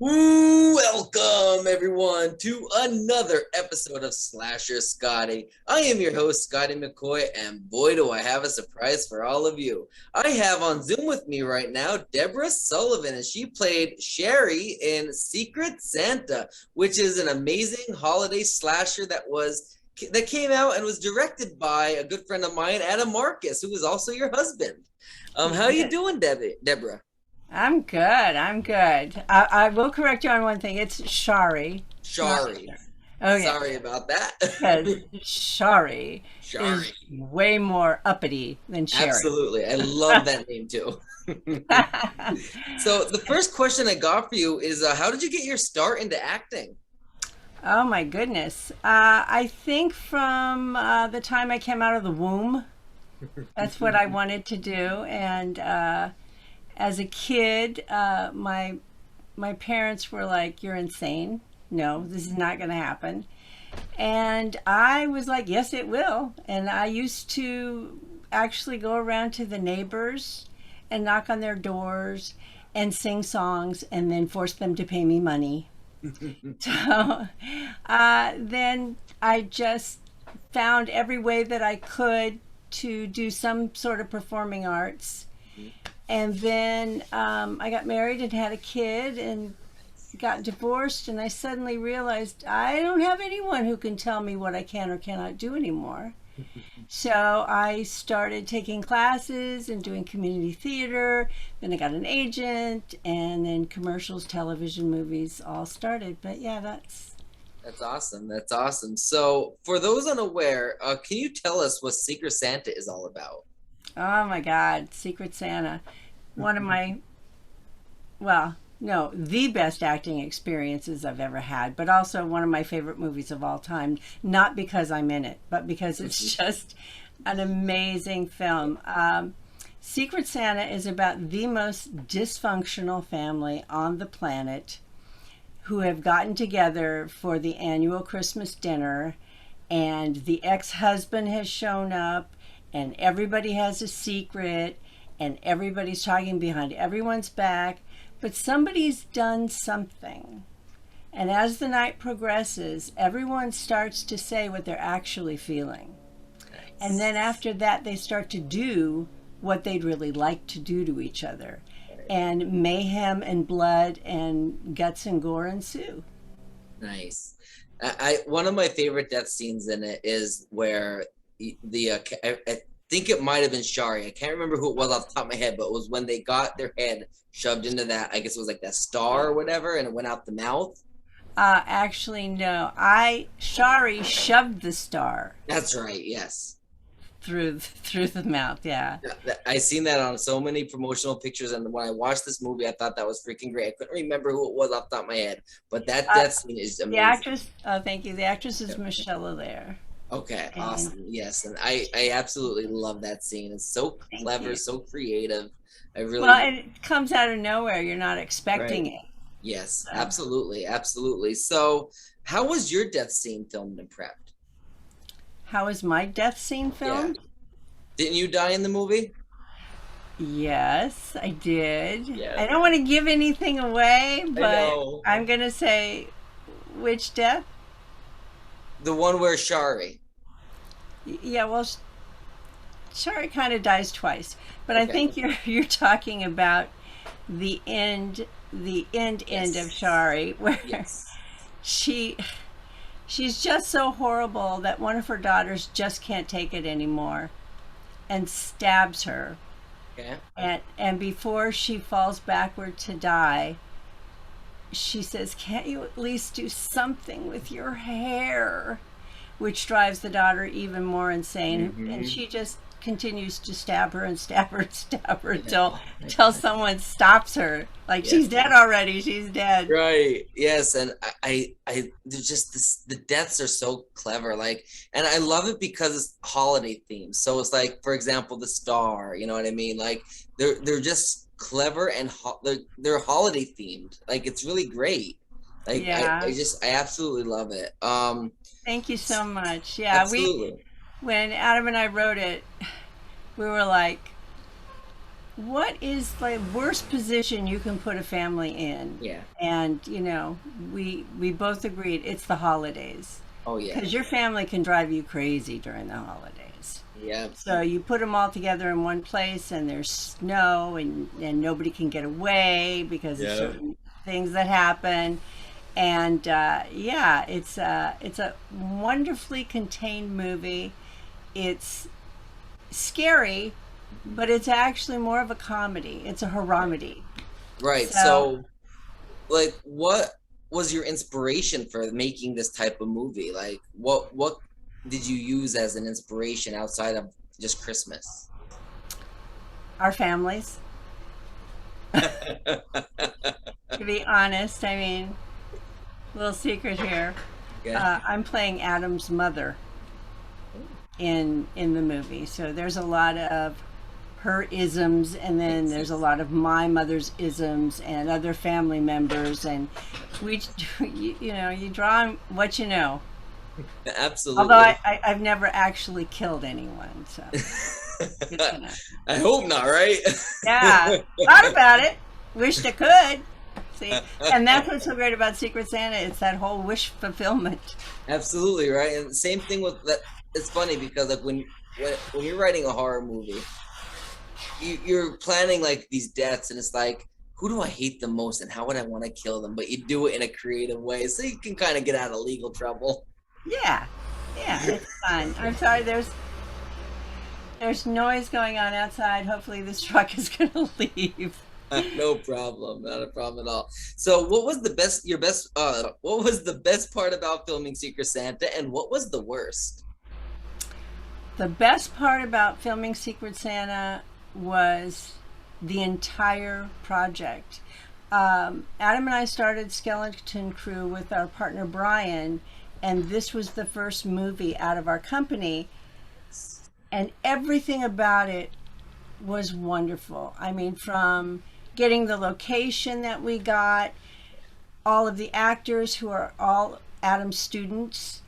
Welcome everyone to another episode of Slasher Scotty. I am your host, Scotty McCoy, and boy do I have a surprise for all of you. I have on Zoom with me right now Debra Sullivan, and she played Shari in Secret Santa, which is an amazing holiday slasher that came out and was directed by a good friend of mine, Adam Marcus, who is also your husband. How you Yes. doing, Debra? I'm good. I'm good. I will correct you on one thing. It's Shari, not Shari. Shari. Oh, yeah. Sorry about that. Because Shari is Shari. way more uppity than Sherry. Absolutely. I love that name too. So the first question I got for you is how did you get your start into acting? Oh, my goodness. I think from the time I came out of the womb, that's what I wanted to do. And as a kid, my parents were like, "You're insane. No, this is not going to happen." And I was like, "Yes, it will." And I used to actually go around to the neighbors and knock on their doors and sing songs and then force them to pay me money. So then I just found every way that I could to do some sort of performing arts. And then I got married and had a kid and got divorced, and I suddenly realized I don't have anyone who can tell me what I can or cannot do anymore. So I started taking classes and doing community theater. Then I got an agent, and then commercials, television, movies all started. But yeah, that's That's awesome. That's awesome. So for those unaware, can you tell us what Secret Santa is all about? oh my God, Secret Santa. One of my, well, no, the best acting experiences I've ever had, but also one of my favorite movies of all time. Not because I'm in it, but because it's just an amazing film. Secret Santa is about the most dysfunctional family on the planet who have gotten together for the annual Christmas dinner, and the ex husband has shown up, and everybody has a secret, and everybody's talking behind everyone's back, but somebody's done something. And as the night progresses, everyone starts to say what they're actually feeling. And Nice. then after that, they start to do what they'd really like to do to each other. Right. And mayhem and blood and guts and gore ensue. Nice. I one of my favorite death scenes in it is where I think it might have been Shari. I can't remember who it was off the top of my head, but it was when they got their head shoved into that. I guess it was like that star or whatever, and it went out the mouth. Actually, no. Shari shoved the star That's right. Yes. through the mouth. Yeah. I seen that on so many promotional pictures, and when I watched this movie, I thought that was freaking great. I couldn't remember who it was off the top of my head, but that Uh, death scene is the amazing. actress. Thank you. The actress is Michelle there. Okay, And awesome. Yes, and I absolutely love that scene. It's so thank clever, you. so creative. I really Well, do. and it comes out of nowhere. You're not Right. expecting it. Yes, So, absolutely, absolutely. So, how was your death scene filmed and prepped? how is my death scene Yeah. filmed? Didn't you die in the movie? Yes, I did. Yeah. I don't want to give anything away, I but know. I'm gonna say which death? The one where Shari. Yeah, well, Shari kind of dies twice, but I Okay. think you're talking about the end of Yes. Shari, where Yes. she she's just so horrible that one of her daughters just can't take it anymore and stabs her. Okay. And before she falls backward to die, she says, "Can't you at least do something with your hair?" Which drives the daughter even more insane. And Hmm. she just continues to stab her and stab her and stab her I know. I until know. someone stops her. Like, she's Yes. dead already. She's dead. Right. Yes. And there's just this, the deaths are so clever. Like, and I love it because it's holiday themed. So it's like, for example, the star, you know what I mean? Like, they're just clever and they're holiday themed. Like, it's really great. Like, Yeah. I absolutely love it. Thank you so much. Yeah, Absolutely. when Adam and I wrote it, we were like, what is the worst position you can put a family in? Yeah. And we both agreed it's the holidays, Oh yeah. because your family can drive you crazy during the holidays. Yeah. So you put them all together in one place, and there's snow, and nobody can get away because of Yeah. certain things that happen. And yeah, it's a wonderfully contained movie. It's scary, but it's actually more of a comedy. It's a haramedy. Right. So So, like, what was your inspiration for making this type of movie? Like, what did you use as an inspiration outside of just Christmas? our families, to be honest, I mean, little secret here. Yeah. I'm playing Adam's mother in the movie, so there's a lot of her isms, and then Makes there's a sense. lot of my mother's isms and other family members, and we, you draw on what you know. Although Absolutely. I've never actually killed anyone, so good to know. I hope not, right? Yeah, thought about it. Wished I could. See, and that's what's so great about Secret Santa. It's that whole wish fulfillment. Absolutely, right? And same thing with that. It's funny because like when you're writing a horror movie, you're planning like these deaths, and it's like, who do I hate the most, and how would I want to kill them? But you do it in a creative way, so you can kind of get out of legal trouble. Yeah, yeah, it's fun. I'm sorry. There's noise going on outside. Hopefully, this truck is going to leave. No problem, not a problem at all. So, what was the best? Your best? What was the best part about filming Secret Santa, and what was the worst? The best part about filming Secret Santa was the entire project. Adam and I started Skeleton Crew with our partner Brian, and this was the first movie out of our company, and everything about it was wonderful. I mean, from getting the location that we got, all of the actors who are all Adam's students,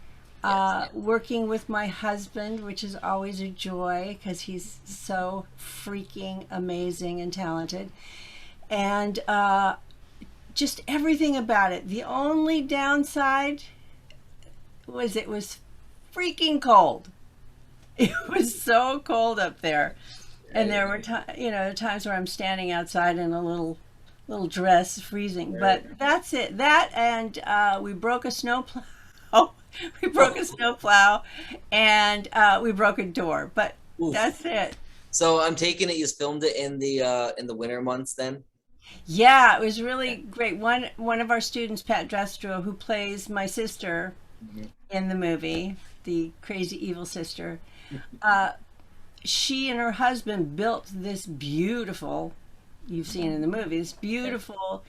Yes, yes. working with my husband, which is always a joy because he's so freaking amazing and talented, and just everything about it. The only downside was it was freaking cold. It was so cold up there, and there were Right, times where I'm standing outside in a little dress, freezing. right. But that's it. That, and we broke a snowplow. We broke a Oh, snowplow, and we broke a door. But oof. that's it. So I'm taking it you filmed it in the winter months then? Yeah, it was really Yeah. great. One of our students, Pat Destro, who plays my sister Mhm. in the movie, the crazy evil sister. Uh, she and her husband built this beautiful, you've seen in the movie, this Yeah. beautiful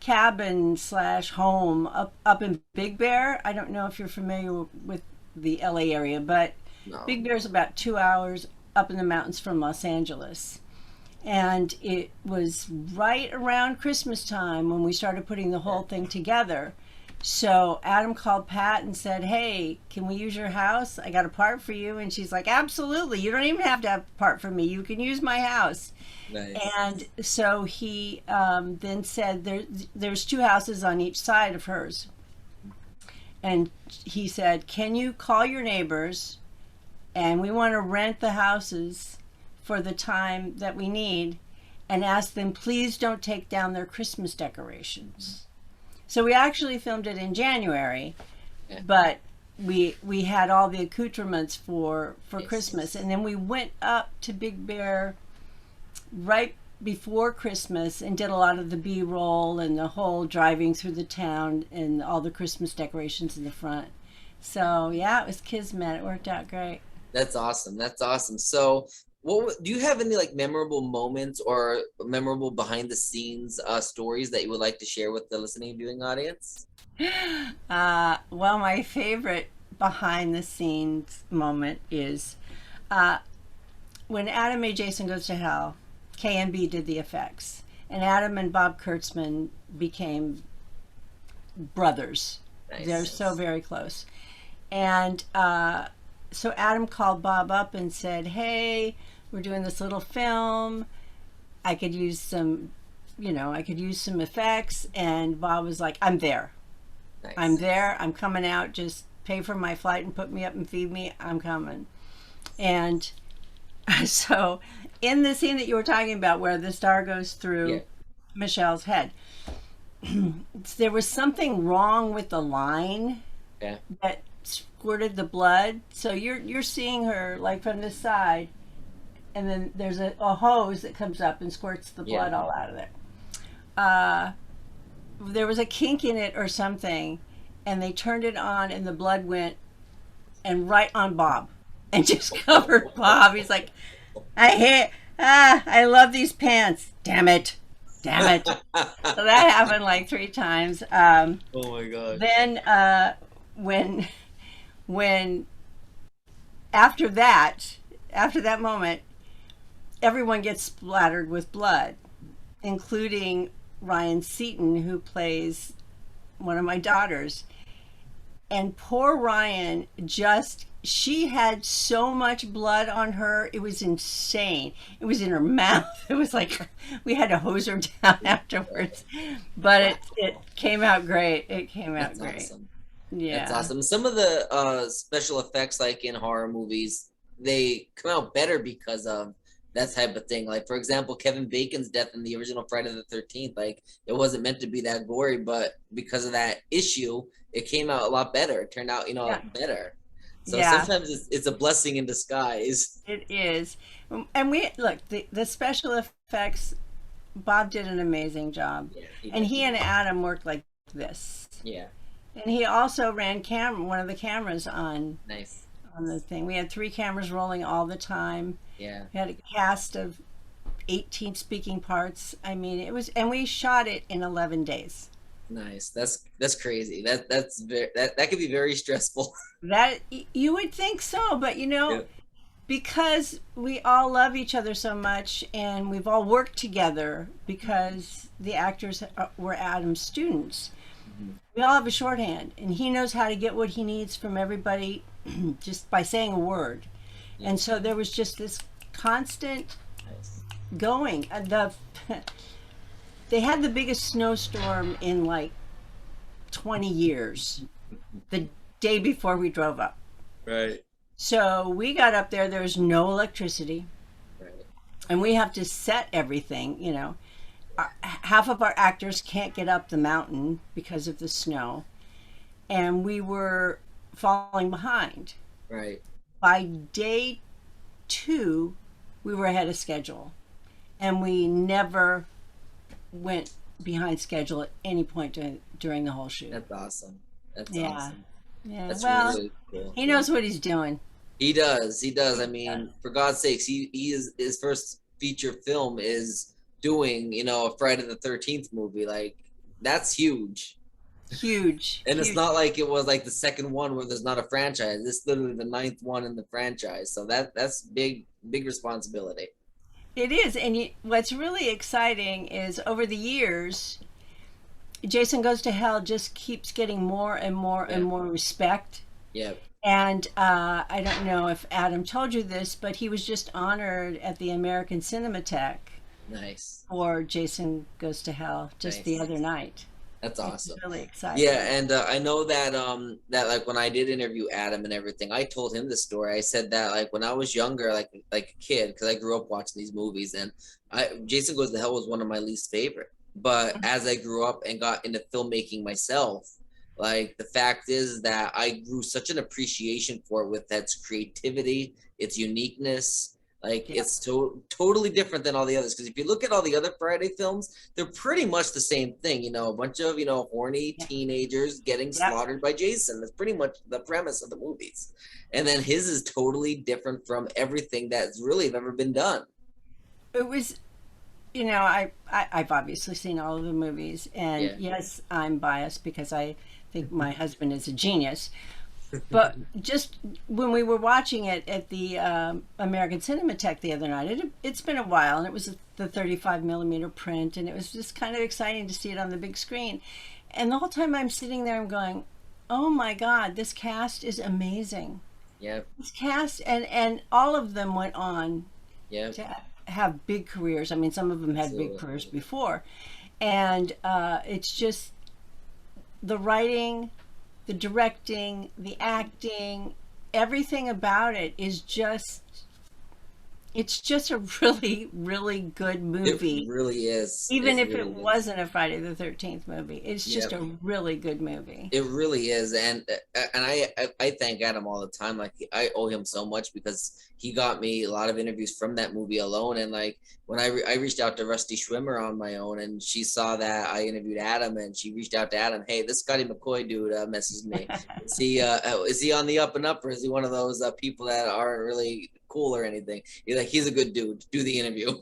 cabin slash home up in Big Bear. I don't know if you're familiar with the LA area, but No. Big Bear is about 2 hours up in the mountains from Los Angeles. And it was right around Christmas time when we started putting the Yeah. whole thing together. So Adam called Pat and said, "Hey, can we use your house? I got a part for you." And she's like, "Absolutely. You don't even have to have a part for me. You can use my house." Nice. And so he then said, there's two houses on each side of hers. And he said, "Can you call your neighbors, and we want to rent the houses for the time that we need, and ask them, please don't take down their Christmas decorations." So we actually filmed it in January, Yeah. but we had all the accoutrements for Christmas, Yes. and then we went up to Big Bear right before Christmas and did a lot of the B-roll and the whole driving through the town and all the Christmas decorations in the front. So yeah, it was kismet. It worked out great. That's awesome. That's awesome. So, do you have any like memorable moments or memorable behind the scenes stories that you would like to share with the listening viewing audience? Well, my favorite behind the scenes moment is uh, when Adam made Jason Goes to Hell. KMB did the effects, and Adam and Bob Kurtzman became brothers. They're Nice. so very close. And so Adam called Bob up and said, "Hey, we're doing this little film. I could use some, I could use some effects. And Bob was like, I'm there. I'm Nice. there. I'm coming out. Just pay for my flight and put me up and feed me. I'm coming. And so, in the scene that you were talking about where the star goes Yeah. through Michelle's head, there was something wrong with the line Yeah. that squirted the blood. So you're seeing her like from this side, and then there's a hose that comes up and squirts the Yeah. blood all out of there. Uh, there was a kink in it or something, and they turned it on, and the blood went and right on Bob, and just covered Bob. He's like, I hate. I love these pants. Damn it. Damn it. So that happened like 3 times. Oh my god. Then when when after that moment, everyone gets splattered with blood, including Ryan Seaton, who plays one of my daughters. And poor Ryan, just she had so much blood on her, it was insane. It was in her mouth. It was like we had to hose her down afterwards, but it came out great. It came out That's great. awesome. That's Yeah. awesome. Some of the special effects, like in horror movies, they come out better because of that type of thing. Like, for example, Kevin Bacon's death in the original Friday the 13th, like, it wasn't meant to be that gory, but because of that issue, it came out a lot better. It turned out, Yeah. better. So Yeah, sometimes it's a blessing in disguise. it is. And we look, the special effects, Bob did an amazing job. Yeah, he And did. he and Adam worked like this. Yeah, And he also ran one of the cameras nice. on the thing. We had 3 cameras rolling all the time. Yeah, We had a cast of 18 speaking parts. I mean, it was, and we shot it in 11 days. nice. That's crazy. That could be very stressful. That you would think so, but Yeah. because we all love each other so much and we've all worked together because the actors were Adam's students. Mhm. We all have a shorthand, and he knows how to get what he needs from everybody just by saying a word. Yeah, And so there was just this constant nice. going. They had the biggest snowstorm in like 20 years the day before we drove up. Right, So we got up there, there's no electricity, right. and we have to set everything. Half of our actors can't get up the mountain because of the snow, and we were falling behind. Right. By day 2, we were ahead of schedule, and we never went behind schedule at any point during the whole shoot. That's awesome. That's Yeah. awesome. Yeah, That's well, really cool. he knows what he's doing. He does. He does. I mean, for God's sakes, he is his first feature film is doing, a Friday the 13th movie. Like, that's huge. Huge, And it's huge. not like it was like the second one where there's not a franchise. It's literally the ninth one in the franchise. So that's big responsibility. It is, and what's really exciting is over the years, Jason Goes to Hell just keeps getting more and more Yeah. and more respect. Yeah. And I don't know if Adam told you this, but he was just honored at the American Cinematheque Nice. for Jason Goes to Hell just the Nice. other night. That's It's awesome. really exciting. Yeah, and I know that like when I did interview Adam and everything, I told him the story. I said that like when I was younger, like a kid, because I grew up watching these movies, and Jason Goes to Hell was one of my least favorite. But as I grew up and got into filmmaking myself, like the fact is that I grew such an appreciation for it with its creativity, its uniqueness. Like Yeah. it's totally different than all the others. Because if you look at all the other Friday films, they're pretty much the same thing. A bunch of horny Yeah. teenagers getting Yep. slaughtered by Jason. That's pretty much the premise of the movies. And then his is totally different from everything that's really ever been done. It was, I've obviously seen all of the movies, and Yeah. yes, I'm biased because I think my husband is a genius. But just when we were watching it at the American Cinematheque the other night, it's been a while, and it was the 35 millimeter print, and it was just kind of exciting to see it on the big screen. And the whole time I'm sitting there, I'm going, "Oh my God, this cast is amazing! Yep. This cast," and all of them went on Yep. to have big careers. I mean, some of them had big Absolutely. careers before. And it's just the writing, the directing, the acting, everything about it is just, it's just a really, really good It movie. really is. Even It if it really is. wasn't a Friday the 13th movie, it's just Yep. a really good movie. It really is, and I thank Adam all the time. Like I owe him so much because he got me a lot of interviews from that movie alone. And like when I reached out to Rusty Schwimmer on my own, and she saw that I interviewed Adam, and she reached out to Adam. Hey, this Scotty McCoy dude messaged me. Is he on the up and up, or is he one of those people that aren't really cool or anything? He's like, he's a good dude. Do the interview.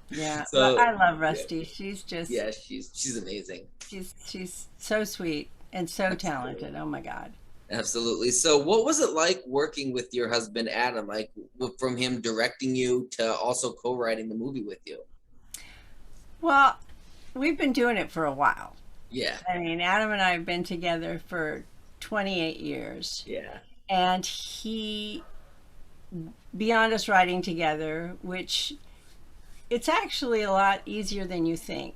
Yeah, but So I love yeah, Rusty. She's just yeah, she's amazing. she's so sweet and so Absolutely. talented. Oh my God. Absolutely. So, what was it like working with your husband, Adam? Like, from him directing you to also co-writing the movie with you? Well, we've been doing it for a while. Yeah. I mean, Adam and I have been together for 28 years, Yeah. and he, beyond us writing together, which it's actually a lot easier than you think.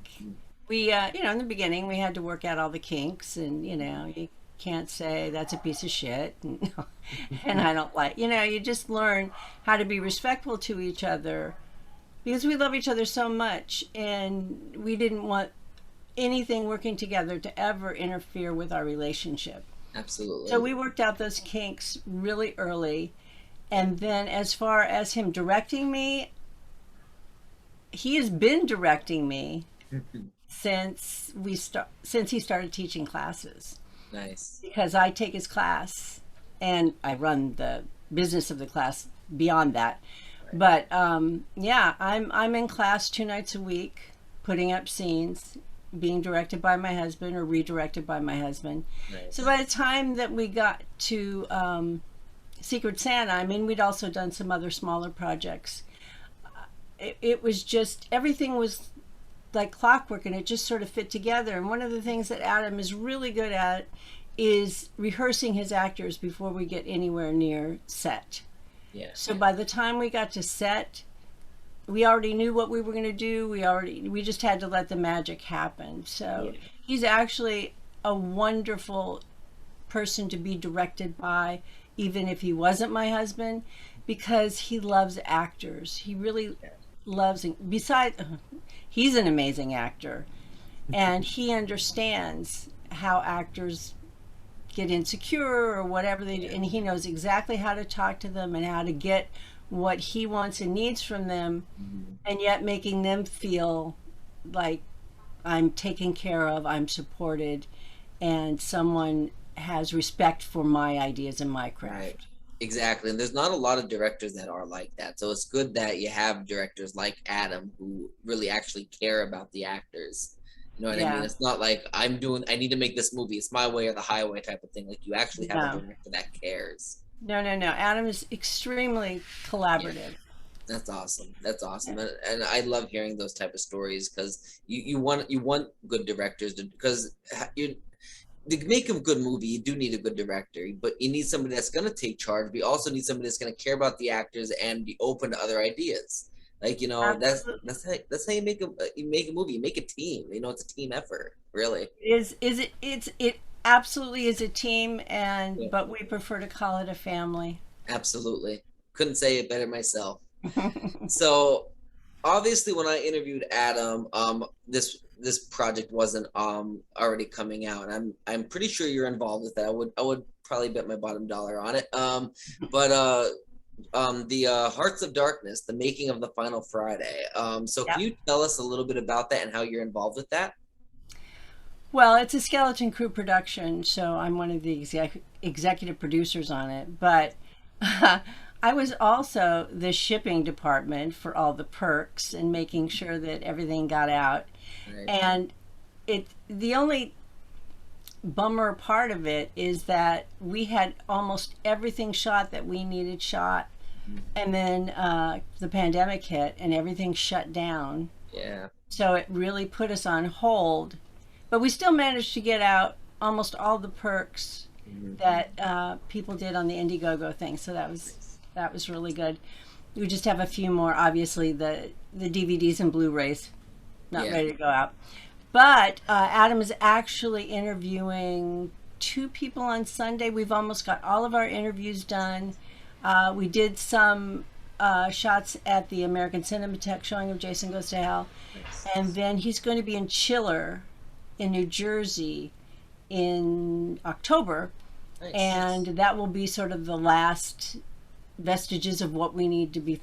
We, in the beginning, we had to work out all the kinks, and you can't say that's a piece of shit, and I don't like, you just learn how to be respectful to each other because we love each other so much, and we didn't want anything working together to ever interfere with our relationship. So Absolutely. we worked out those kinks really early. And then as far as him directing me, he has been directing me since he started teaching classes Nice. because I take his class and I run the business of the class beyond that. Right. But yeah, I'm in class 2 nights a week, putting up scenes, being directed by my husband or redirected by my husband. So Nice. by the time that we got to Secret Santa, I mean, we'd also done some other smaller projects. It was just everything was like clockwork, and it just sort of fit together. And one of the things that Adam is really good at is rehearsing his actors before we get anywhere near set. Yeah. So by the time we got to set, we already knew what we were going to do. We just had to let the magic happen. Yeah. So he's actually a wonderful person to be directed by, even if he wasn't my husband, because he loves actors. He really loves. Besides, he's an amazing actor, and he understands how actors get insecure or whatever they do, Yeah. and he knows exactly how to talk to them and how to get what he wants and needs from them, Mhm. and yet making them feel like I'm taken care of, I'm supported, and someone has respect for my ideas and my Right. craft. Exactly. And there's not a lot of directors that are like that. So it's good that you have directors like Adam who really actually care about the actors. You know what I mean? Yeah, It's not like I need to make this movie. It's my way or the highway type of thing. Like you actually have a no, director that cares. no. Adam is extremely Yeah. collaborative. That's awesome. That's Yeah, awesome, and I love hearing those type of stories because you want good directors because you to make a good movie, you do need a good director, but you need somebody that's going to take charge. But you also need somebody that's going to care about the actors and be open to other ideas. Like absolutely. that's how you make a movie. You make a team. It's a team effort, really. It absolutely is a team, Yeah, and but we prefer to call it a family. absolutely. Couldn't say it better myself. So obviously when I interviewed Adam, this project wasn't already coming out. And I'm pretty sure you're involved with that. I would probably bet my bottom dollar on it. But the Hearts of Darkness, the making of the final Friday. So can Yep. you tell us a little bit about that and how you're involved with that? Well, it's a Skeleton Crew production, so I'm one of the executive producers on it. But I was also the shipping department for all the perks and making sure that everything got out. Right. And the only bummer part of it is that we had almost everything shot that we needed shot, and then the pandemic hit and everything shut down. Yeah. So it really put us on hold, but we still managed to get out almost all the perks Mhm. that people did on the Indiegogo thing. So that was really good. We just have a few more. Obviously, the DVDs and Blu-rays not Yeah. ready to go out. But Adam is actually interviewing two people on Sunday. We've almost got all of our interviews done. We did some shots at the American Cinematheque showing of Jason Goes to Hell. Nice. And then he's going to be in Chiller in New Jersey in October. Nice. And that will be sort of the last vestiges of what we need to be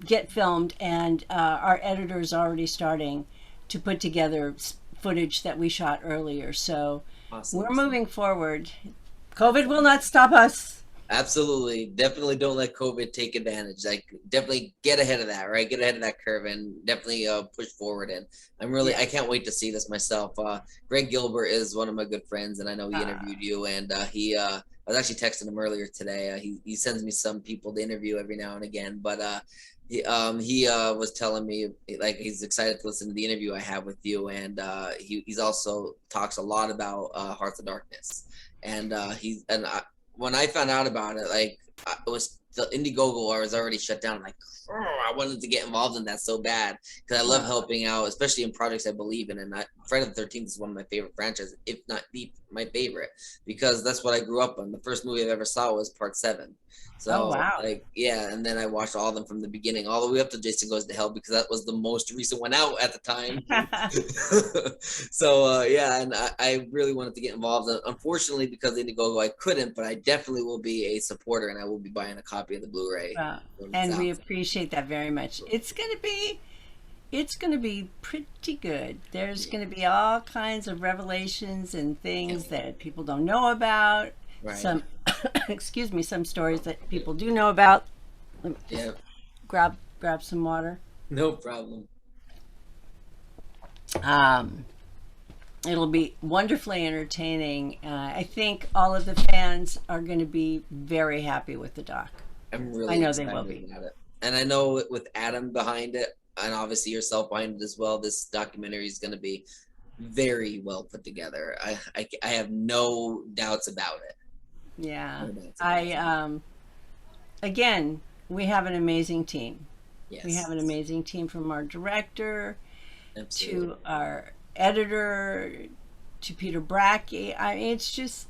get filmed. And our editor is already starting to put together footage that we shot earlier. So Awesome. we're moving forward. COVID will not stop us. Absolutely. Definitely don't let COVID take advantage. Like definitely get ahead of that, right? Get ahead of that curve and definitely push forward. And I Yes. can't wait to see this myself. Greg Gilbert is one of my good friends and I know he Uh, interviewed you and I was actually texting him earlier today. He sends me some people to interview every now and again, but he was telling me like he's excited to listen to the interview I have with you, and he's also talks a lot about Hearts of Darkness, and when I found out about it, like it was the Indiegogo, I was already shut down. I'm like, oh, I wanted to get involved in that so bad because I love uh, helping out, especially in projects I believe in. And Friday the 13th is one of my favorite franchises, if not my favorite, because that's what I grew up on. The first movie I ever saw was Part 7. oh, So wow. like yeah, and then I watched all of them from the beginning, all the way up to Jason Goes to Hell because that was the most recent one out at the time. So yeah, and I really wanted to get involved. Unfortunately, because of Indiegogo, I couldn't, but I definitely will be a supporter, and I will be buying a copy of the Blu-ray Uh, when it's and we out. appreciate that very much. It's going to be pretty good. There's Yeah, going to be all kinds of revelations and can't things wait. that people don't know about. Right. Some, excuse me, some stories that people do know about. Let me just Yeah, grab some water. no problem. Um, it'll be wonderfully entertaining. I think all of the fans are going to be very happy with the doc. I'm I really know they will excited be. about it, and I know with Adam behind it, and obviously yourself behind it as well, this documentary is going to be very well put together. I have no doubts about it. Yeah. No doubts about I it. again, we have an amazing team. We have Yes, an amazing team from our director absolutely. to our editor to Peter Brackey. It's just,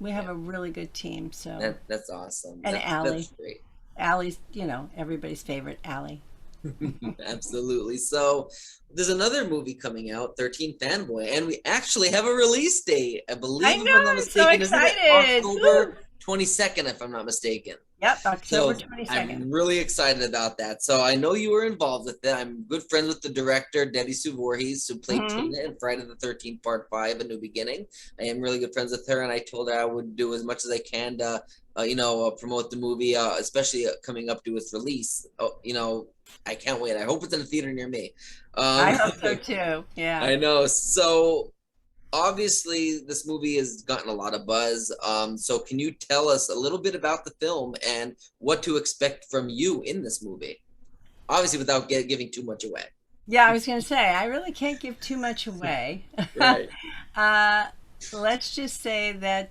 we have Yeah, a really good team. So, that's awesome. and That's Allie. great. Allie's, everybody's favorite, Allie. Absolutely. So there's another movie coming out, 13 Fanboy, and we actually have a release date. I I believe, know, if I'm not I'm so mistaken, isn't it excited. Woo! October 22nd, if I'm not mistaken? Yep, October So 22nd. I'm really excited about that. So I know you were involved with it. I'm good friends with the director, Debbie Sue Voorhees, who played Hmm. Tina in Friday the 13th, Part 5, A New Beginning. I am really good friends with her, and I told her I would do as much as I can to, promote the movie, especially coming up to its release. Oh, I can't wait. I hope it's in a theater near me. I Um, hope so too. Yeah. I know. So obviously this movie has gotten a lot of buzz. So can you tell us a little bit about the film and what to expect from you in this movie? Obviously, without giving too much away. Yeah, I was going to say, I really can't give too much away. Right. uh, let's just say that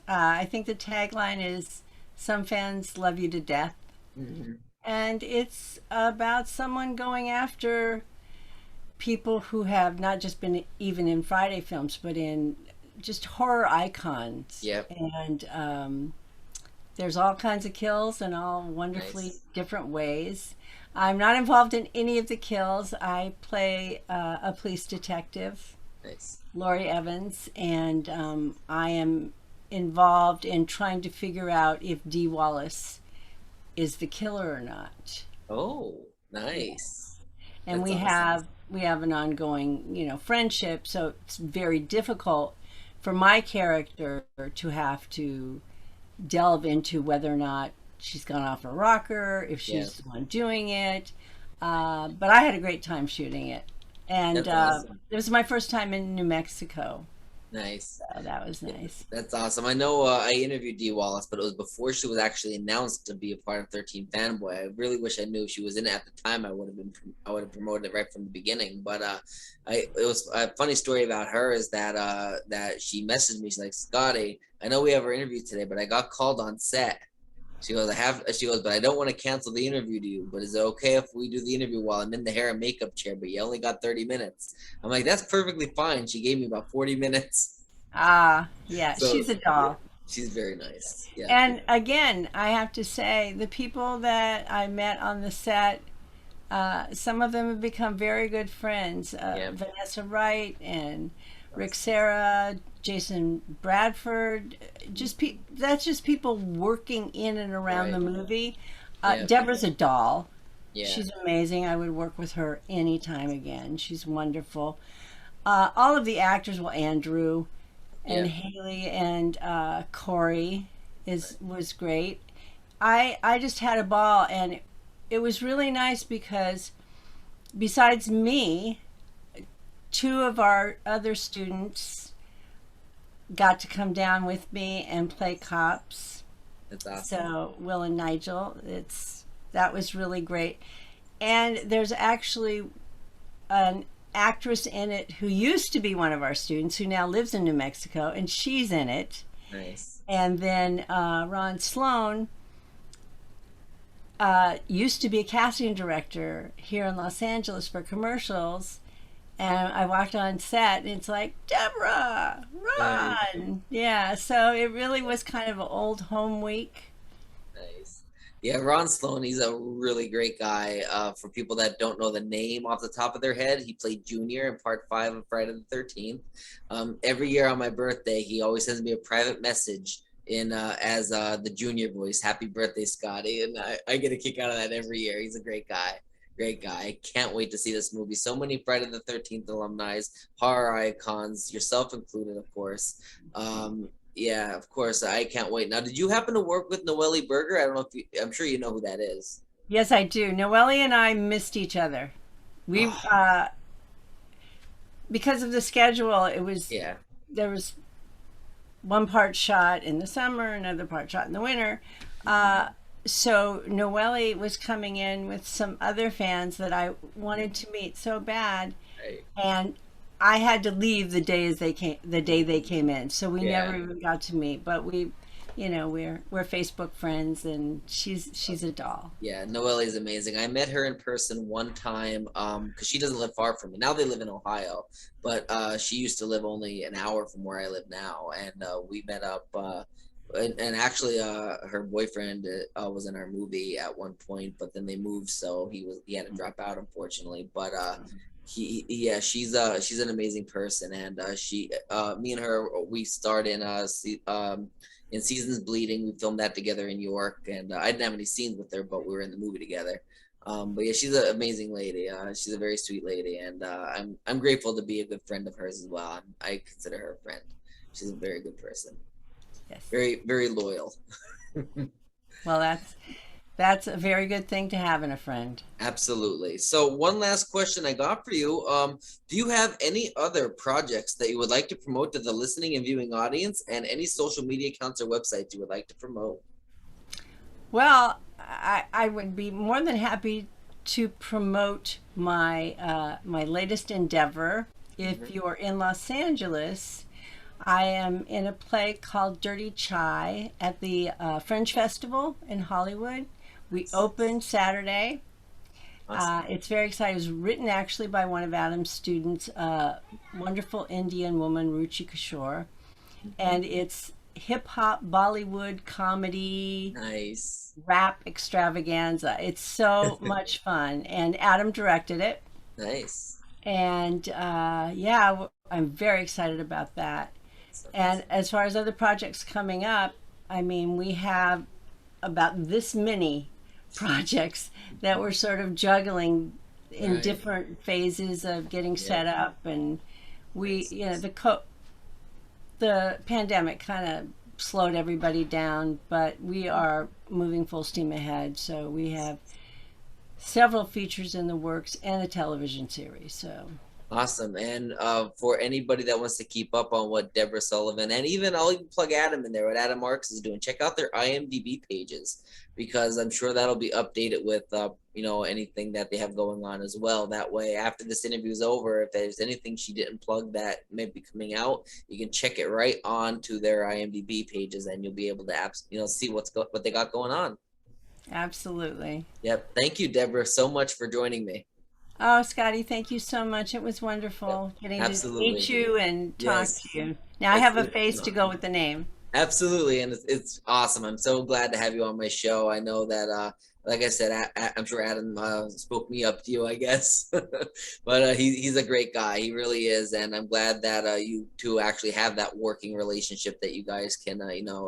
I think the tagline is Some fans love you to death. Mm-hmm. And it's about someone going after people who have not just been even in Friday films, but in just horror icons. Yep. And there's all kinds of kills in all wonderfully Nice. different ways. I'm not involved in any of the kills. I play a police detective, Nice. Laurie Evans, and I am involved in trying to figure out if Dee Wallace is the killer or not. Oh, Yeah. nice. And That's we awesome. have we have an ongoing, friendship, so it's very difficult for my character to have to delve into whether or not she's gone off a rocker, if Yeah, she's the one doing it. But I had a great time shooting it. And that's awesome. it was my first time in New Mexico. Nice. So that was nice. That's awesome. I know I interviewed Dee Wallace, but it was before she was actually announced to be a part of 13 Fanboy. I really wish I knew she was in it at the time. I would have promoted it right from the beginning. But it was a funny story about her is that she messaged me. She's like, Scotty, I know we have our interview today, but I got called on set She goes, she goes, but I don't want to cancel the interview to you, but is it okay if we do the interview while I'm in the hair and makeup chair, but you only got 30 minutes? I'm like, that's perfectly fine. She gave me about 40 minutes. Ah, yeah, So she's a yeah, doll. she's very nice. Yeah. And again, I have to say, the people that I met on the set, some of them have become very good friends. Yeah. Vanessa Wright and Rick Sarah, Jason Bradford. That's just people working in and around Right. the movie. Yeah. Deborah's a doll. Yeah. She's amazing. I would work with her anytime again. She's wonderful. All of the actors, well, Andrew and Yeah. Haley and Corey was great. I just had a ball, and it was really nice because besides me, two of our other students got to come down with me and play cops. That's awesome. So Will and Nigel, that was really great. And there's actually an actress in it who used to be one of our students who now lives in New Mexico, and she's in it. Nice. And then Ron Sloan used to be a casting director here in Los Angeles for commercials. And I walked on set, and it's like, Deborah, Nice. Ron. Yeah, so it really was kind of an old home week. Nice. Yeah, Ron Sloan, he's a really great guy. For people that don't know the name off the top of their head, he played Junior in part 5 of Friday the 13th. Every year on my birthday, he always sends me a private message in as the Junior voice. Happy birthday, Scotty. And I get a kick out of that every year. He's a great guy. Great guy. I can't wait to see this movie. So many Friday the 13th alumni, horror icons, yourself included, of course. Yeah, of course. I can't wait. Now, did you happen to work with Noelle Berger? I don't know if I'm sure you know who that is. Yes, I do. Noelle and I missed each other. We because of the schedule, Yeah. there was one part shot in the summer, another part shot in the winter. So Noelle was coming in with some other fans that I wanted to meet so bad, Right. and I had to leave the day they came in. So we Yeah. never even got to meet. But we're Facebook friends, and she's a doll. Yeah, Noelle is amazing. I met her in person one time because she doesn't live far from me. Now they live in Ohio, but she used to live only an hour from where I live now, and we met up. And actually, her boyfriend was in our movie at one point, but then they moved, so he had to drop out, unfortunately. But yeah, she's an amazing person, and me and her, we starred in Seasons Bleeding. We filmed that together in York, and I didn't have any scenes with her, but we were in the movie together. But yeah, she's an amazing lady. She's a very sweet lady, and I'm grateful to be a good friend of hers as well. I consider her a friend. She's a very good person. Yes. Very, very loyal. Well, that's a very good thing to have in a friend. Absolutely. So one last question I got for you. Do you have any other projects that you would like to promote to the listening and viewing audience, and any social media accounts or websites you would like to promote? Well, I would be more than happy to promote my latest endeavor. If you're in Los Angeles, I am in a play called Dirty Chai at the Fringe Festival in Hollywood. We opened Saturday. Awesome. It's very exciting. It was written actually by one of Adam's students, a wonderful Indian woman, Ruchi Kishore. And it's hip hop, Bollywood, comedy, Nice. rap extravaganza. It's so much fun. And Adam directed it. Nice. And yeah, I'm very excited about that. And as far as other projects coming up, I mean, we have about this many projects that we're sort of juggling in Right. different phases of getting set Yeah. up. And the pandemic kind of slowed everybody down, but we are moving full steam ahead. So we have several features in the works and a television series. So Awesome. And for anybody that wants to keep up on what Debra Sullivan, and even I'll even plug Adam in there, what Adam Marks is doing, check out their IMDb pages, because I'm sure that'll be updated with, anything that they have going on as well. That way, after this interview is over, if there's anything she didn't plug that may be coming out, you can check it right on to their IMDb pages, and you'll be able to, see what they got going on. Absolutely. Yep. Thank you, Debra, so much for joining me. Oh, Scotty, thank you so much. It was Yep. wonderful getting to meet Absolutely. you and talk Yes. to you. Now I It's, have a it's face to go with the name. Absolutely, and it's awesome. I'm so glad to have you on my show. I know that, like I said, I'm sure Adam spoke me up to you, I guess. But he's a great guy. He really is, and I'm glad that you two actually have that working relationship that you guys can,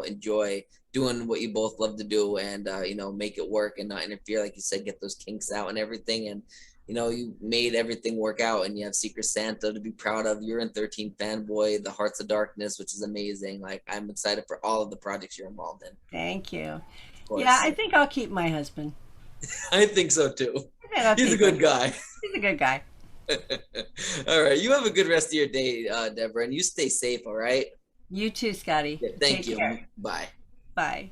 enjoy doing what you both love to do, and make it work and not interfere, like you said, get those kinks out and everything, and you made everything work out, and you have Secret Santa to be proud of. You're in 13 Fanboy, the Hearts of Darkness, which is amazing. Like, I'm excited for all of the projects you're involved in, Thank you. of Yeah, course. I think I'll keep my husband. I think so too. I think I'll He's a keep him. good guy. He's a good guy. All right. You have a good rest of your day, Deborah, and you stay safe, all right? You too, Scotty. Yeah, thank Take you. care. Bye. Bye.